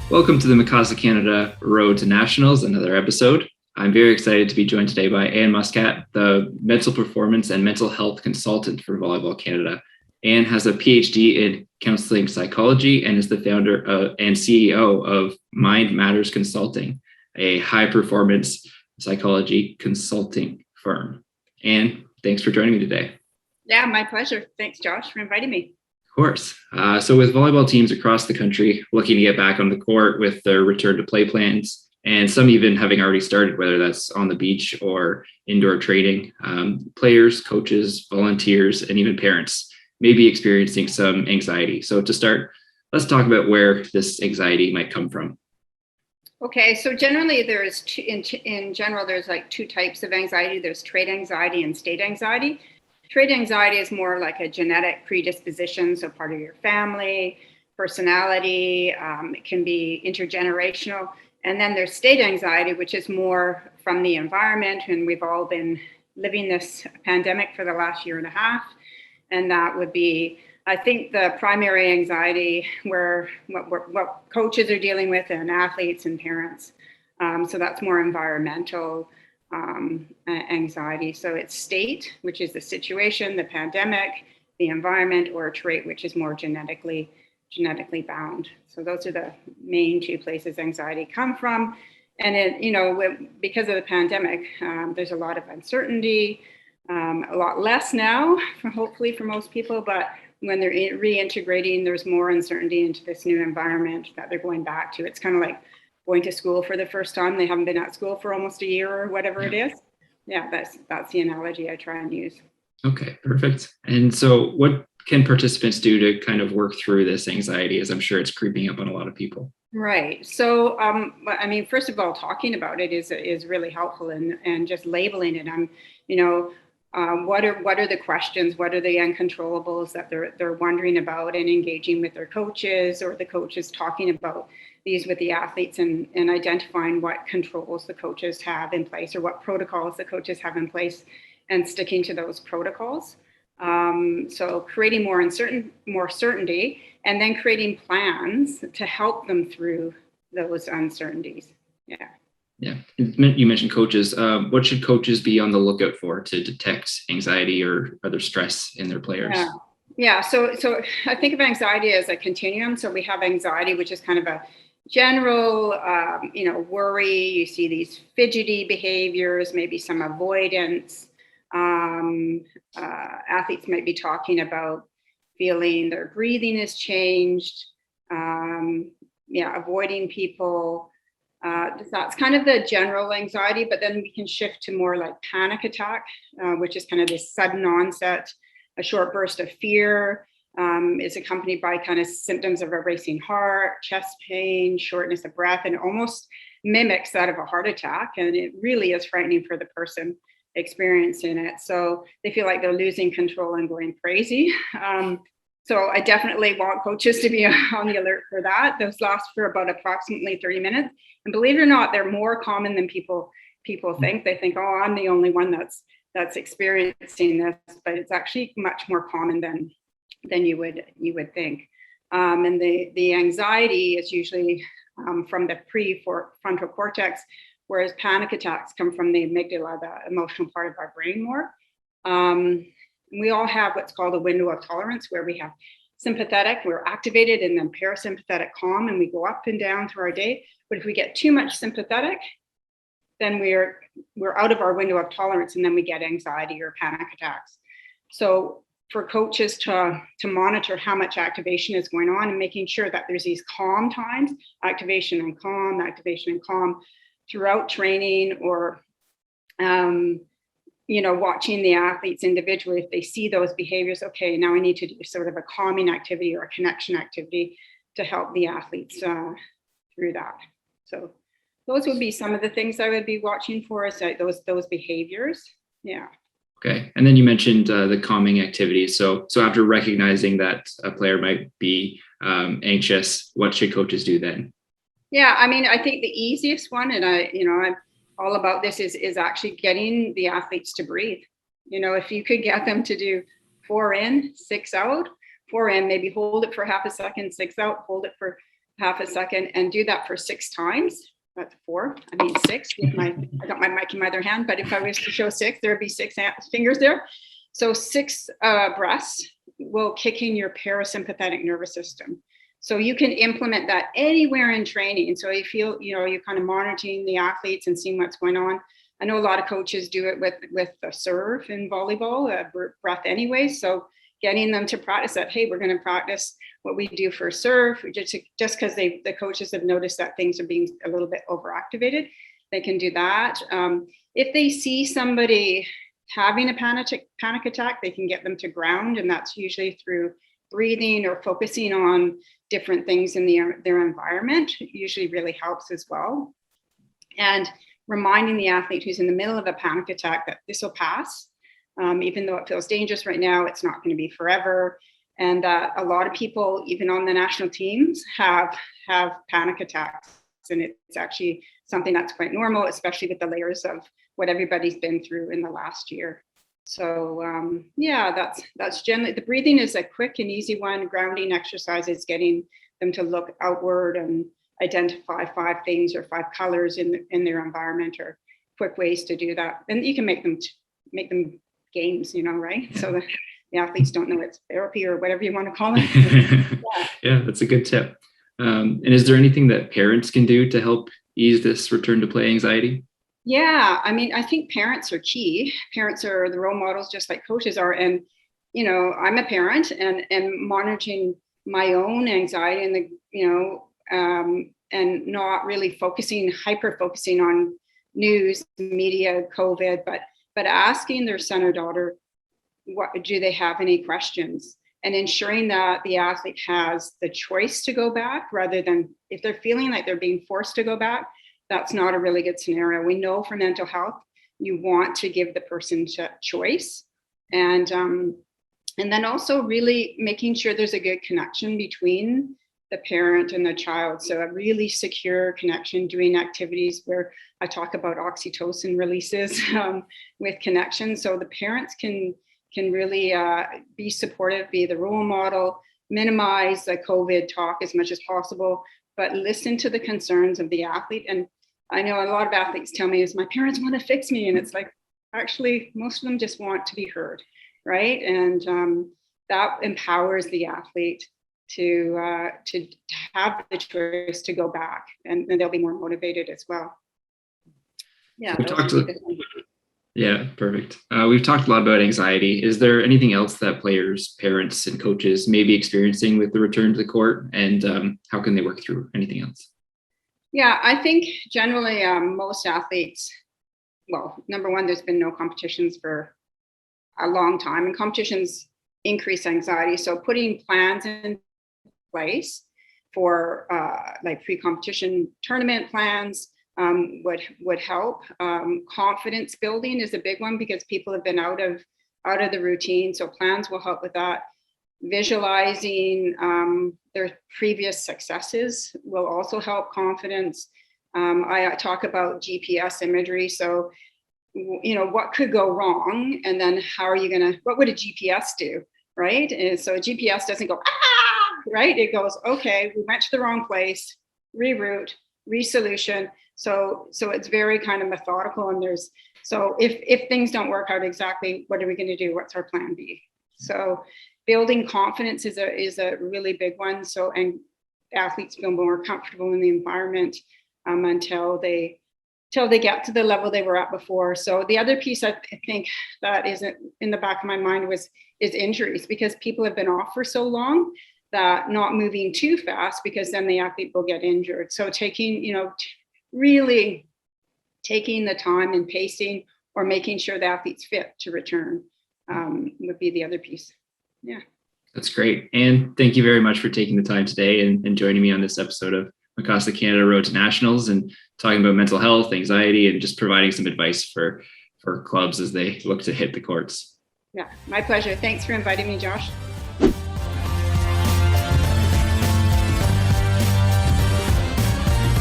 Welcome to the Mikasa Canada Road to Nationals, another episode. I'm very excited to be joined today by Anne Muscat, the mental performance and mental health consultant for Volleyball Canada. Anne has a PhD in counseling psychology and is the founder and CEO of Mind Matters Consulting, a high performance psychology consulting firm. Anne, thanks for joining me today. Yeah, my pleasure. Thanks, Josh, for inviting me. Of course. So with volleyball teams across the country looking to get back on the court with their return to play plans, and some even having already started, whether that's on the beach or indoor training, players, coaches, volunteers, and even parents may be experiencing some anxiety. So to start, let's talk about where this anxiety might come from. Okay, so generally there's in general, there's like two types of anxiety. There's trait anxiety and state anxiety. Trait anxiety is more like a genetic predisposition, so part of your family, personality, it can be intergenerational. And then there's state anxiety, which is more from the environment. And we've all been living this pandemic for the last year and a half. And that would be, I think, the primary anxiety where what coaches are dealing with and athletes and parents. So that's more environmental anxiety. So it's state, which is the situation, the pandemic, the environment, or a trait, which is more genetically bound. So those are the main two places anxiety come from. And it, because of the pandemic, there's a lot of uncertainty, a lot less now, hopefully for most people, but when they're reintegrating, there's more uncertainty into this new environment that they're going back to. It's kind of like going to school for the first time. They haven't been at school for almost a year or whatever it is. Yeah, that's the analogy I try and use. Okay, perfect. And so what can participants do to kind of work through this anxiety, as I'm sure it's creeping up on a lot of people? Right. So, I mean, first of all, talking about it is really helpful, and just labeling it. What are the questions? What are the uncontrollables that they're wondering about, and engaging with their coaches, or the coaches talking about these with the athletes, and identifying what controls the coaches have in place, or what protocols the coaches have in place, and sticking to those protocols. So creating more certainty, and then creating plans to help them through those uncertainties. Yeah. Yeah, you mentioned coaches. What should coaches be on the lookout for to detect anxiety or other stress in their players? Yeah. So I think of anxiety as a continuum. So we have anxiety, which is kind of a general, worry. You see these fidgety behaviors, maybe some avoidance. Athletes might be talking about feeling their breathing has changed. Avoiding people. That's kind of the general anxiety, but then we can shift to more like panic attack, which is kind of this sudden onset, a short burst of fear, is accompanied by kind of symptoms of a racing heart, chest pain, shortness of breath, and almost mimics that of a heart attack. And it really is frightening for the person experiencing it. So they feel like they're losing control and going crazy. So I definitely want coaches to be on the alert for that. Those last for about approximately 30 minutes. And believe it or not, they're more common than people think. They think, oh, I'm the only one that's experiencing this, but it's actually much more common than you would think. And the anxiety is usually from the prefrontal cortex, whereas panic attacks come from the amygdala, the emotional part of our brain more. We all have what's called a window of tolerance, where we have sympathetic, we're activated, and then parasympathetic calm, and we go up and down through our day. But if we get too much sympathetic, then we're out of our window of tolerance, and then we get anxiety or panic attacks. So for coaches to monitor how much activation is going on, and making sure that there's these calm times, activation and calm throughout training, or watching the athletes individually. If they see those behaviors, okay, now I need to do sort of a calming activity or a connection activity to help the athletes through that. So those would be some of the things I would be watching for, is those behaviors. Yeah. Okay. And then you mentioned the calming activities. So after recognizing that a player might be anxious, what should coaches do then? Yeah, I mean, I think the easiest one, and I'm all about this, is actually getting the athletes to breathe. If you could get them to do 4 in, 6 out, 4 in, maybe hold it for half a second, 6 out, hold it for half a second, and do that for 6 times. That's 4. I mean 6. I got my mic in my other hand, but if I was to show 6, there would be 6 fingers there. So 6 breaths will kick in your parasympathetic nervous system. So you can implement that anywhere in training. And so you feel, you're kind of monitoring the athletes and seeing what's going on. I know a lot of coaches do it with the serve in volleyball, breath anyway. So getting them to practice that, hey, we're going to practice what we do for serve, just because the coaches have noticed that things are being a little bit overactivated, they can do that. If they see somebody having a panic attack, they can get them to ground, and that's usually through breathing or focusing on different things in their environment. It usually really helps as well. And reminding the athlete who's in the middle of a panic attack that this will pass. Even though it feels dangerous right now, it's not going to be forever. And a lot of people, even on the national teams, have panic attacks. And it's actually something that's quite normal, especially with the layers of what everybody's been through in the last year. So that's generally, the breathing is a quick and easy one. Grounding exercises, getting them to look outward and identify 5 things or 5 colors in their environment, or quick ways to do that. And you can make them games, right? Yeah. So the athletes don't know it's therapy or whatever you want to call it. Yeah, that's a good tip. And is there anything that parents can do to help ease this return to play anxiety? Yeah, I mean, I think parents are key. Parents are the role models, just like coaches are. And, I'm a parent, and monitoring my own anxiety and not really hyper focusing on news, media, COVID, but asking their son or daughter, do they have any questions? And ensuring that the athlete has the choice to go back, rather than, if they're feeling like they're being forced to go back, that's not a really good scenario. We know for mental health, you want to give the person choice. And then also really making sure there's a good connection between the parent and the child. So a really secure connection, doing activities where I talk about oxytocin releases with connection. So the parents can really be supportive, be the role model, minimize the COVID talk as much as possible, but listen to the concerns of the athlete. And I know a lot of athletes tell me, my parents want to fix me. And it's like, actually, most of them just want to be heard, right? And that empowers the athlete to have the choice to go back, and they'll be more motivated as well. Yeah. Yeah, perfect. We've talked a lot about anxiety. Is there anything else that players, parents, and coaches may be experiencing with the return to the court, and how can they work through anything else? Yeah, I think generally most athletes, well, number one, there's been no competitions for a long time, and competitions increase anxiety. So putting plans in place for like pre-competition tournament plans would help. Confidence building is a big one, because people have been out of the routine. So plans will help with that. Visualizing their previous successes will also help confidence. I talk about GPS imagery. So, what could go wrong, and then what would a GPS do, right? And so a GPS doesn't go, right? It goes, okay, we went to the wrong place, reroute, resolution. So it's very kind of methodical. And so if things don't work out exactly, what are we going to do? What's our plan B? So building confidence is a really big one. So, and athletes feel more comfortable in the environment until they get to the level they were at before. So the other piece I think that isn't in the back of my mind is injuries, because people have been off for so long that not moving too fast, because then the athlete will get injured. So really taking the time and pacing, or making sure the athlete's fit to return would be the other piece. Yeah. That's great. And thank you very much for taking the time today and joining me on this episode of Mikasa Canada Road to Nationals, and talking about mental health, anxiety, and just providing some advice for clubs as they look to hit the courts. Yeah, my pleasure. Thanks for inviting me, Josh.